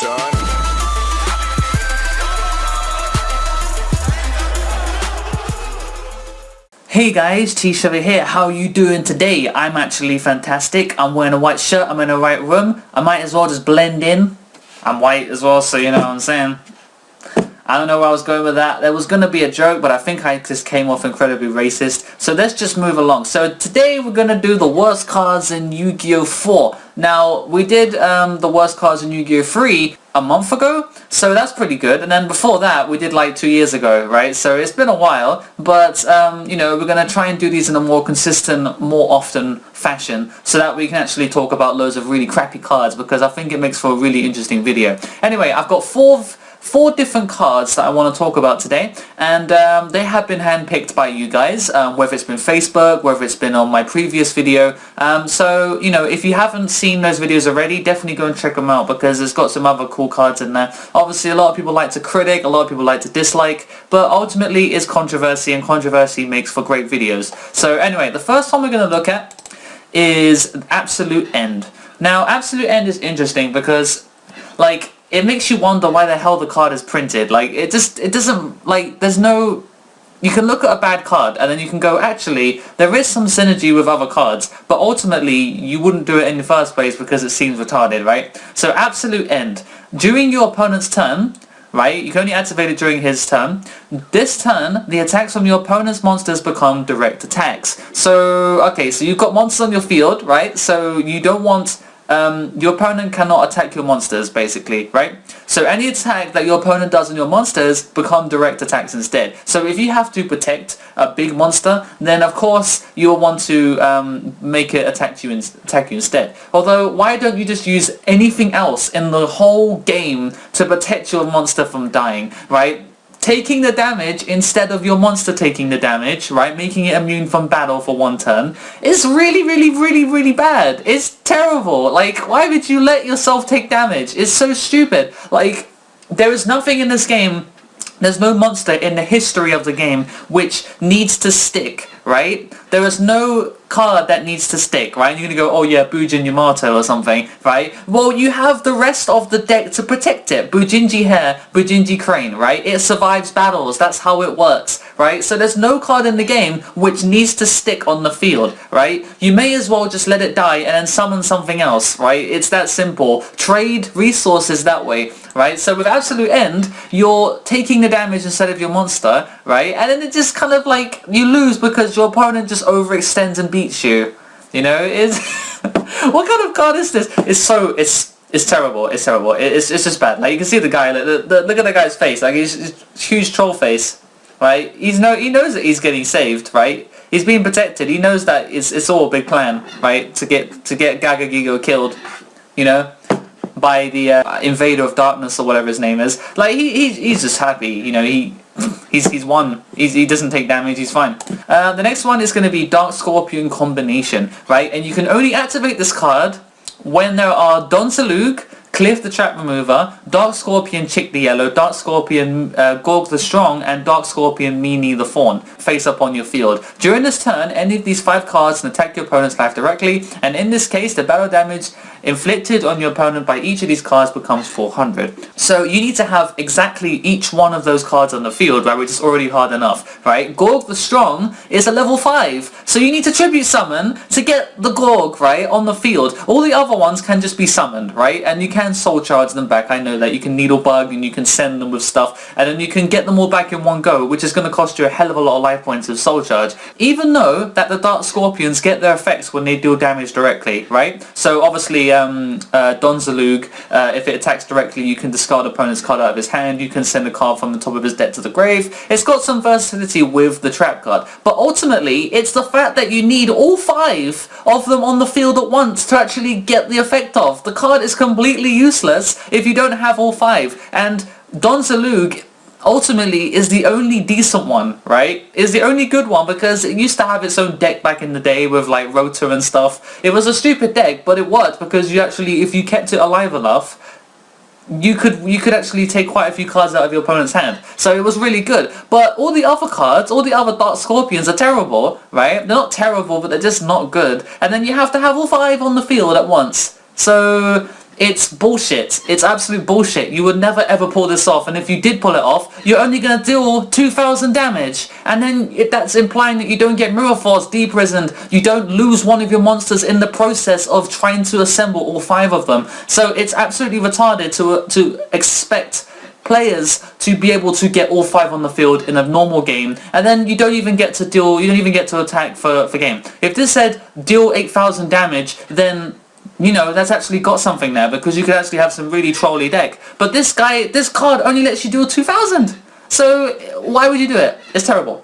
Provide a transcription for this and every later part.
son. Hey guys, Thetcglover here. How are you doing today? I'm actually fantastic. I'm wearing a white shirt. I'm in the right room. I might as well just blend in. I'm white as well, so you know what I'm saying. I don't know where I was going with that. There was going to be a joke, but I think I just came off incredibly racist. So let's just move along. So today we're going to do the worst cards in Yu-Gi-Oh! 4. Now, we did the worst cards in Yu-Gi-Oh! 3 a month ago, so that's pretty good. And then before that, we did like 2 years ago, right? So it's been a while, but, you know, we're going to try and do these in a more consistent, more often fashion so that we can actually talk about loads of really crappy cards, because I think it makes for a really interesting video. Anyway, I've got four different cards that I want to talk about today, and they have been handpicked by you guys, whether it's been Facebook, whether it's been on my previous video. So, you know, if you haven't seen those videos already, definitely go and check them out, because it's got some other cool cards in there. Obviously, a lot of people like to critic, a lot of people like to dislike, but ultimately it's controversy, and controversy makes for great videos. So anyway, the first one we're going to look at is Absolute End. Now, Absolute End is interesting because, like, it makes you wonder why the hell the card is printed. Like, it doesn't, like, there's no... You can look at a bad card and then you can go, actually, there is some synergy with other cards, but ultimately you wouldn't do it in the first place because it seems retarded, right? So Absolute End. During your opponent's turn, right, you can only activate it during his turn. This turn, the attacks from your opponent's monsters become direct attacks. So, okay, so you've got monsters on your field, right? So you don't want... your opponent cannot attack your monsters, basically, right? So any attack that your opponent does on your monsters become direct attacks instead. So if you have to protect a big monster, then of course you'll want to make it attack you instead. Although, why don't you just use anything else in the whole game to protect your monster from dying, right? Taking the damage instead of your monster taking the damage, right, making it immune from battle for one turn, is really bad. It's terrible. Like, why would you let yourself take damage? It's so stupid. Like, there is nothing in this game, there's no monster in the history of the game which needs to stick, right? There is no card that needs to stick, right? And you're going to go, oh yeah, Bujin Yamato or something, right? Well, you have the rest of the deck to protect it. Bujinji Hair, Bujinji Crane, right? It survives battles. That's how it works, right? So there's no card in the game which needs to stick on the field, right? You may as well just let it die and then summon something else, right? It's that simple. Trade resources that way, right? So with Absolute End, you're taking the damage instead of your monster, right? And then it just kind of like, you lose because your opponent just overextends and beats you. You know, it's what kind of card is this? It's terrible. It's terrible. It's just bad. Like, you can see the guy. Like, look at the guy's face. Like, he's huge troll face, right? He knows that he's getting saved, right? He's being protected. He knows that it's all a big plan, right? To get Gagagigo killed, you know, by the Invader of Darkness or whatever his name is. Like, he's just happy, you know. He's won. He doesn't take damage. He's fine. The next one is going to be Dark Scorpion Combination, right? And you can only activate this card when there are Don Salug, Cliff the Trap Remover, Dark Scorpion Chick the Yellow, Dark Scorpion Gorg the Strong, and Dark Scorpion Meanie the Fawn face up on your field. During this turn, any of these 5 cards can attack your opponent's life directly, and in this case, the battle damage inflicted on your opponent by each of these cards becomes 400. So you need to have exactly each one of those cards on the field, right, which is already hard enough, right? Gorg the Strong is a level 5, so you need to tribute summon to get the Gorg, right, on the field. All the other ones can just be summoned, right, and you can soul charge them back. I know that you can needle bug and you can send them with stuff, and then you can get them all back in one go, which is going to cost you a hell of a lot of life points with soul charge, even though that the Dark Scorpions get their effects when they deal damage directly, right? So obviously Don Zalug, if it attacks directly, you can discard opponent's card out of his hand, you can send a card from the top of his deck to the grave. It's got some versatility with the trap card, but ultimately it's the fact that you need all 5 of them on the field at once to actually get the effect off. The card is completely useless if you don't have all 5, and Don Zalug ultimately is the only decent one, right? Is the only good one, because it used to have its own deck back in the day with like Rotor and stuff. It was a stupid deck, but it worked because you actually, if you kept it alive enough, you could actually take quite a few cards out of your opponent's hand. So it was really good. But all the other cards, all the other Dark Scorpions are terrible, right? They're not terrible, but they're just not good. And then you have to have all 5 on the field at once. So It's bullshit. It's absolute bullshit. You would never ever pull this off, and if you did pull it off, you're only going to deal 2,000 damage, and then that's implying that you don't get Mirror Force deprisoned, you don't lose one of your monsters in the process of trying to assemble all 5 of them. So it's absolutely retarded to expect players to be able to get all 5 on the field in a normal game, and then you don't even get to attack for game. If this said deal 8,000 damage, then you know, that's actually got something there, because you could actually have some really trolly deck. But this card only lets you do 2,000. So why would you do it? It's terrible.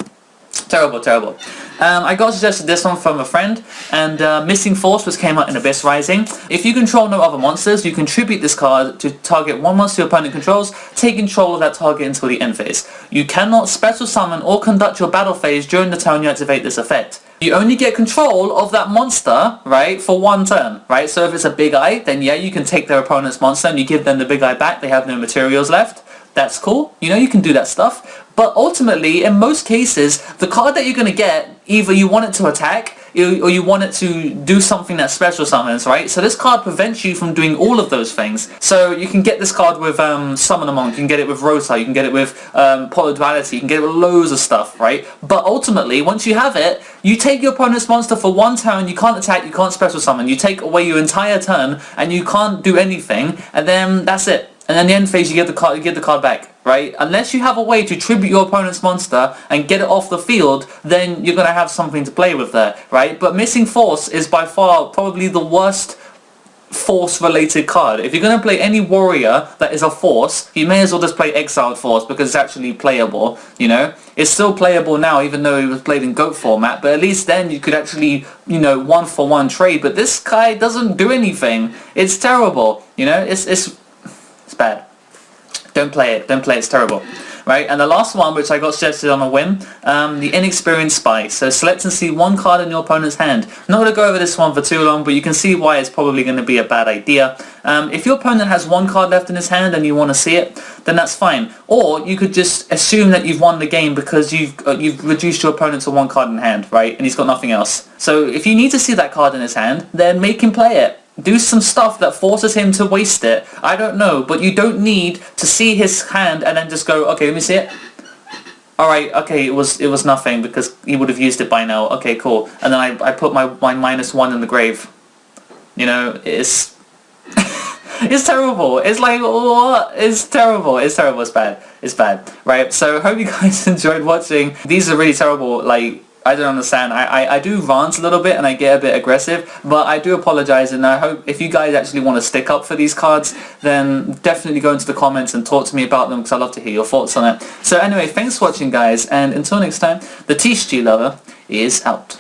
Terrible, terrible. I got suggested this one from a friend, and Missing Force, which came out in Abyss Rising. If you control no other monsters, you contribute this card to target one monster your opponent controls, take control of that target until the end phase. You cannot special summon or conduct your battle phase during the turn you activate this effect. You only get control of that monster, right, for 1 turn, right? So if it's a Big Eye, then yeah, you can take their opponent's monster and you give them the Big Eye back. They have no materials left. That's cool. You know, you can do that stuff. But ultimately, in most cases, the card that you're going to get, either you want it to attack, or you want it to do something that special summons, right? So this card prevents you from doing all of those things. So you can get this card with Summon a Monk, you can get it with Rota, you can get it with Polyduality, you can get it with loads of stuff, right? But ultimately, once you have it, you take your opponent's monster for 1 turn, you can't attack, you can't special summon, you take away your entire turn, and you can't do anything, and then that's it. And then the end phase, you get the card back, right? Unless you have a way to tribute your opponent's monster and get it off the field, then you're going to have something to play with there, right? But Missing Force is by far probably the worst Force-related card. If you're going to play any warrior that is a Force, you may as well just play Exiled Force, because it's actually playable, you know? It's still playable now, even though it was played in GOAT format, but at least then you could actually, you know, 1-for-1 trade. But this guy doesn't do anything. It's terrible, you know? It's bad. Don't play it. Don't play it. It's terrible. Right? And the last one, which I got suggested on a whim, the Inexperienced Spy. So select and see 1 card in your opponent's hand. I'm not going to go over this one for too long, but you can see why it's probably going to be a bad idea. If your opponent has 1 card left in his hand and you want to see it, then that's fine. Or you could just assume that you've won the game because you've reduced your opponent to 1 card in hand, right? And he's got nothing else. So if you need to see that card in his hand, then make him play it. Do some stuff that forces him to waste it. I don't know, but you don't need to see his hand and then just go, okay, let me see it. Alright, okay, it was nothing because he would have used it by now. Okay, cool. And then I put my -1 in the grave. You know, it's... it's terrible. It's like, what? It's terrible. It's terrible. It's bad. It's bad. Right, so hope you guys enjoyed watching. These are really terrible, like... I don't understand. I do rant a little bit and I get a bit aggressive, but I do apologize, and I hope if you guys actually want to stick up for these cards, then definitely go into the comments and talk to me about them, because I'd love to hear your thoughts on it. So anyway, thanks for watching guys, and until next time, the Thetcglover is out.